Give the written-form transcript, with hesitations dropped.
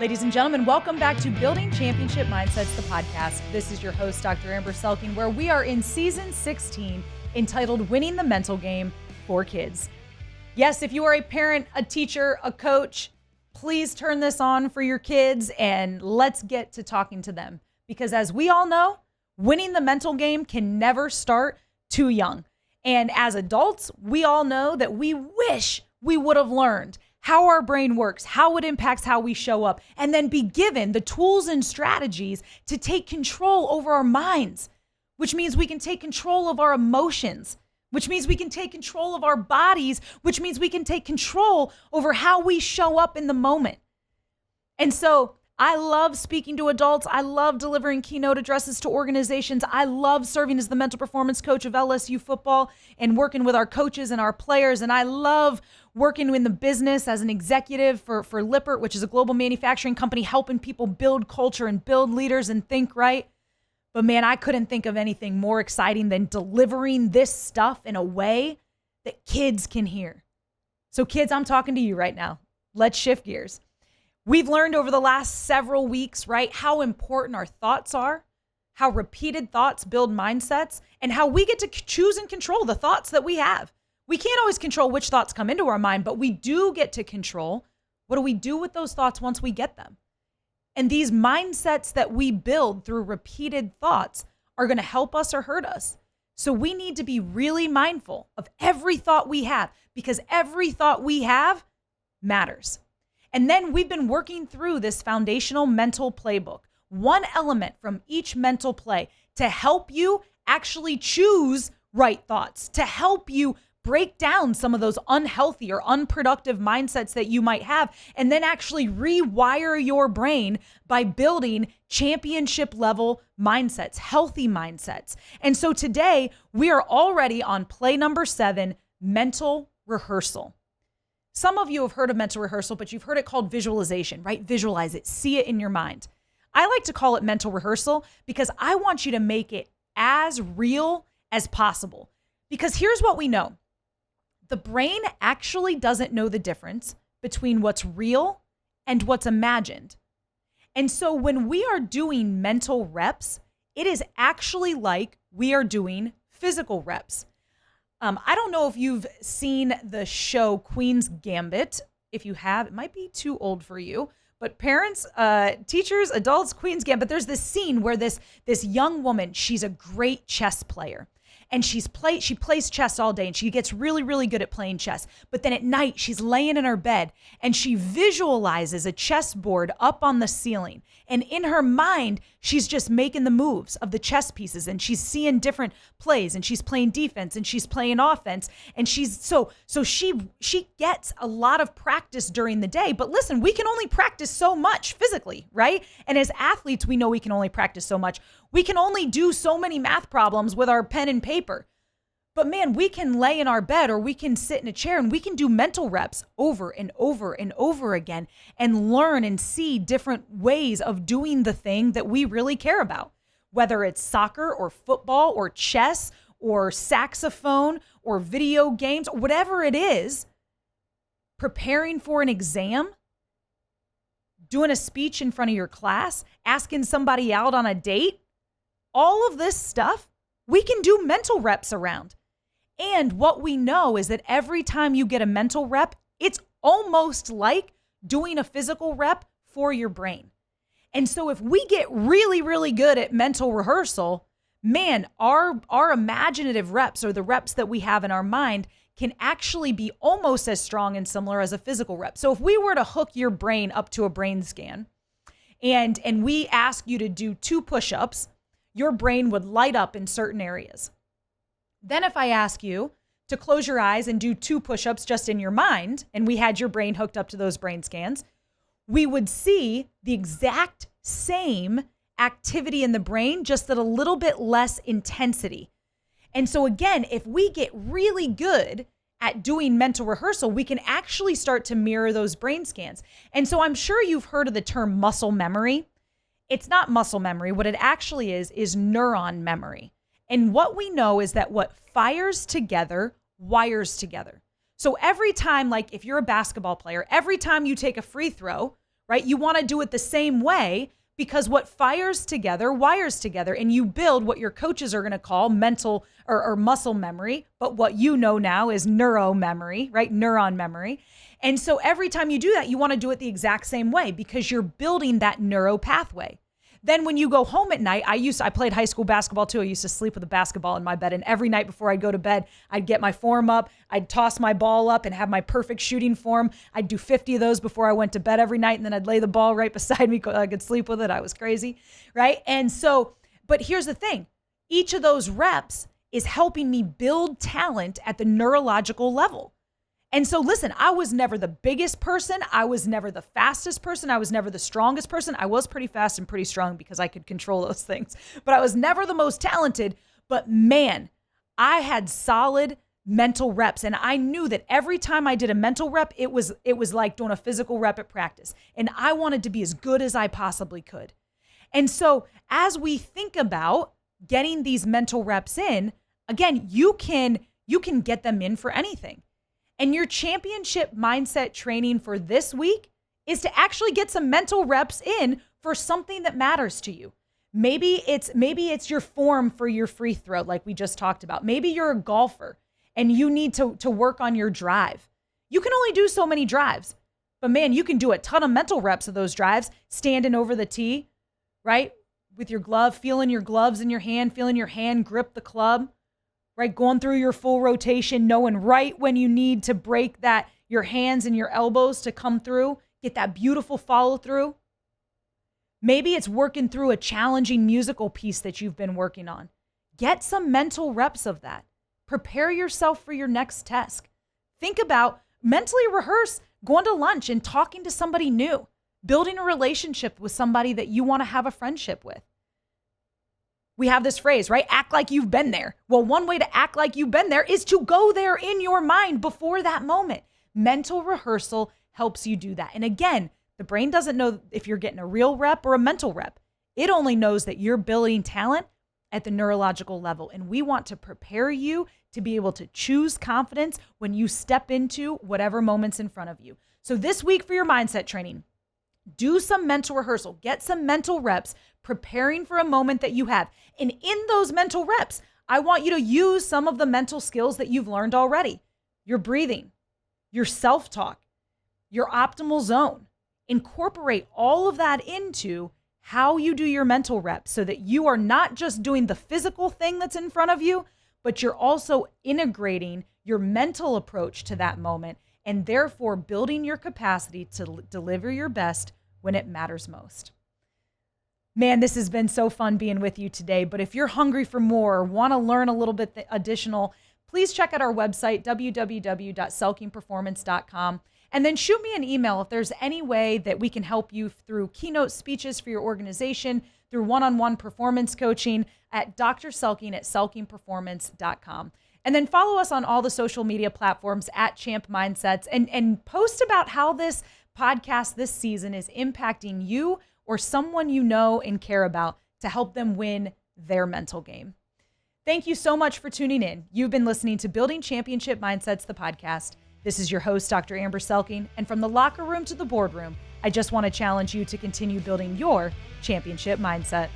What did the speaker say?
Ladies and gentlemen, welcome back to Building Championship Mindsets, the podcast. This is your host, Dr. Amber Selking, where we are in season 16, entitled Winning the Mental Game for Kids. Yes, if you are a parent, a teacher, a coach, please turn this on for your kids and let's get to talking to them. Because as we all know, winning the mental game can never start too young. And as adults, we all know that we wish we would have learned how our brain works, how it impacts how we show up, and then be given the tools and strategies to take control over our minds, which means we can take control of our emotions, which means we can take control of our bodies, which means we can take control over how we show up in the moment. And so I love speaking to adults. I love delivering keynote addresses to organizations. I love serving as the mental performance coach of LSU football and working with our coaches and our players. And I love working in the business as an executive for Lippert, which is a global manufacturing company, helping people build culture and build leaders and think right. But man, I couldn't think of anything more exciting than delivering this stuff in a way that kids can hear. So kids, I'm talking to you right now. Let's shift gears. We've learned over the last several weeks, right, how important our thoughts are, how repeated thoughts build mindsets, and how we get to choose and control the thoughts that we have. We can't always control which thoughts come into our mind, but we do get to control what do we do with those thoughts once we get them. And these mindsets that we build through repeated thoughts are going to help us or hurt us. So we need to be really mindful of every thought we have, because every thought we have matters. And then we've been working through this foundational mental playbook, one element from each mental play to help you actually choose right thoughts, to help you break down some of those unhealthy or unproductive mindsets that you might have, and then actually rewire your brain by building championship level mindsets, healthy mindsets. And so today we are already on play number 7, mental rehearsal. Some of you have heard of mental rehearsal, but you've heard it called visualization, right? Visualize it, see it in your mind. I like to call it mental rehearsal because I want you to make it as real as possible. Because here's what we know. The brain actually doesn't know the difference between what's real and what's imagined. And so when we are doing mental reps, it is actually like we are doing physical reps. I don't know if you've seen the show Queen's Gambit. If you have, it might be too old for you. But parents, teachers, adults, Queen's Gambit, there's this scene where this young woman, she's a great chess player. And she plays chess all day and she gets really, really good at playing chess. But then at night, she's laying in her bed and she visualizes a chessboard up on the ceiling. And in her mind, she's just making the moves of the chess pieces and she's seeing different plays and she's playing defense and she's playing offense. And so she gets a lot of practice during the day. But listen, we can only practice so much physically, right? And as athletes, we know we can only practice so much. We can only do so many math problems with our pen and paper. But man, we can lay in our bed or we can sit in a chair and we can do mental reps over and over and over again and learn and see different ways of doing the thing that we really care about. Whether it's soccer or football or chess or saxophone or video games, or whatever it is, preparing for an exam, doing a speech in front of your class, asking somebody out on a date, all of this stuff, we can do mental reps around. And what we know is that every time you get a mental rep, it's almost like doing a physical rep for your brain. And so if we get really, really good at mental rehearsal, man, our imaginative reps or the reps that we have in our mind can actually be almost as strong and similar as a physical rep. So if we were to hook your brain up to a brain scan and we ask you to do 2 push-ups, your brain would light up in certain areas. Then if I ask you to close your eyes and do 2 push-ups just in your mind, and we had your brain hooked up to those brain scans, we would see the exact same activity in the brain, just at a little bit less intensity. And so again, if we get really good at doing mental rehearsal, we can actually start to mirror those brain scans. And so I'm sure you've heard of the term muscle memory. It's not muscle memory. What it actually is neuron memory. And what we know is that what fires together wires together. So every time, like if you're a basketball player, every time you take a free throw, right? You want to do it the same way because what fires together wires together, and you build what your coaches are going to call mental or muscle memory, but what you know now is neuro memory, right? Neuron memory. And so every time you do that, you want to do it the exact same way because you're building that neuro pathway. Then when you go home at night, I played high school basketball too. I used to sleep with a basketball in my bed. And every night before I'd go to bed, I'd get my form up. I'd toss my ball up and have my perfect shooting form. I'd do 50 of those before I went to bed every night. And then I'd lay the ball right beside me so I could sleep with it. I was crazy, right? And so, but here's the thing. Each of those reps is helping me build talent at the neurological level. And so listen, I was never the biggest person. I was never the fastest person. I was never the strongest person. I was pretty fast and pretty strong because I could control those things. But I was never the most talented. But man, I had solid mental reps. And I knew that every time I did a mental rep, it was like doing a physical rep at practice. And I wanted to be as good as I possibly could. And so as we think about getting these mental reps in, again, you can get them in for anything. And your championship mindset training for this week is to actually get some mental reps in for something that matters to you. Maybe it's your form for your free throw, like we just talked about. Maybe you're a golfer and you need to work on your drive. You can only do so many drives, but man, you can do a ton of mental reps of those drives, standing over the tee, right? With your glove, feeling your gloves in your hand, feeling your hand grip the club. Right, going through your full rotation, knowing right when you need to break your hands and your elbows to come through, get that beautiful follow through. Maybe it's working through a challenging musical piece that you've been working on. Get some mental reps of that. Prepare yourself for your next test. Think about, mentally rehearse going to lunch and talking to somebody new, building a relationship with somebody that you want to have a friendship with. We have this phrase, right? Act like you've been there. Well, one way to act like you've been there is to go there in your mind before that moment. Mental rehearsal helps you do that. And again, the brain doesn't know if you're getting a real rep or a mental rep. It only knows that you're building talent at the neurological level. And we want to prepare you to be able to choose confidence when you step into whatever moment's in front of you. So this week for your mindset training, do some mental rehearsal, get some mental reps, preparing for a moment that you have. And in those mental reps, I want you to use some of the mental skills that you've learned already. Your breathing, your self-talk, your optimal zone. Incorporate all of that into how you do your mental reps so that you are not just doing the physical thing that's in front of you, but you're also integrating your mental approach to that moment and therefore building your capacity to deliver your best when it matters most. Man, this has been so fun being with you today, but if you're hungry for more or want to learn a little bit additional, please check out our website, www.selkingperformance.com, and then shoot me an email if there's any way that we can help you through keynote speeches for your organization, through one-on-one performance coaching at drselking@selkingperformance.com. And then follow us on all the social media platforms at Champ Mindsets and post about how this podcast this season is impacting you or someone you know and care about to help them win their mental game. Thank you so much for tuning in. You've been listening to Building Championship Mindsets, the podcast. This is your host, Dr. Amber Selking. And from the locker room to the boardroom, I just want to challenge you to continue building your championship mindset.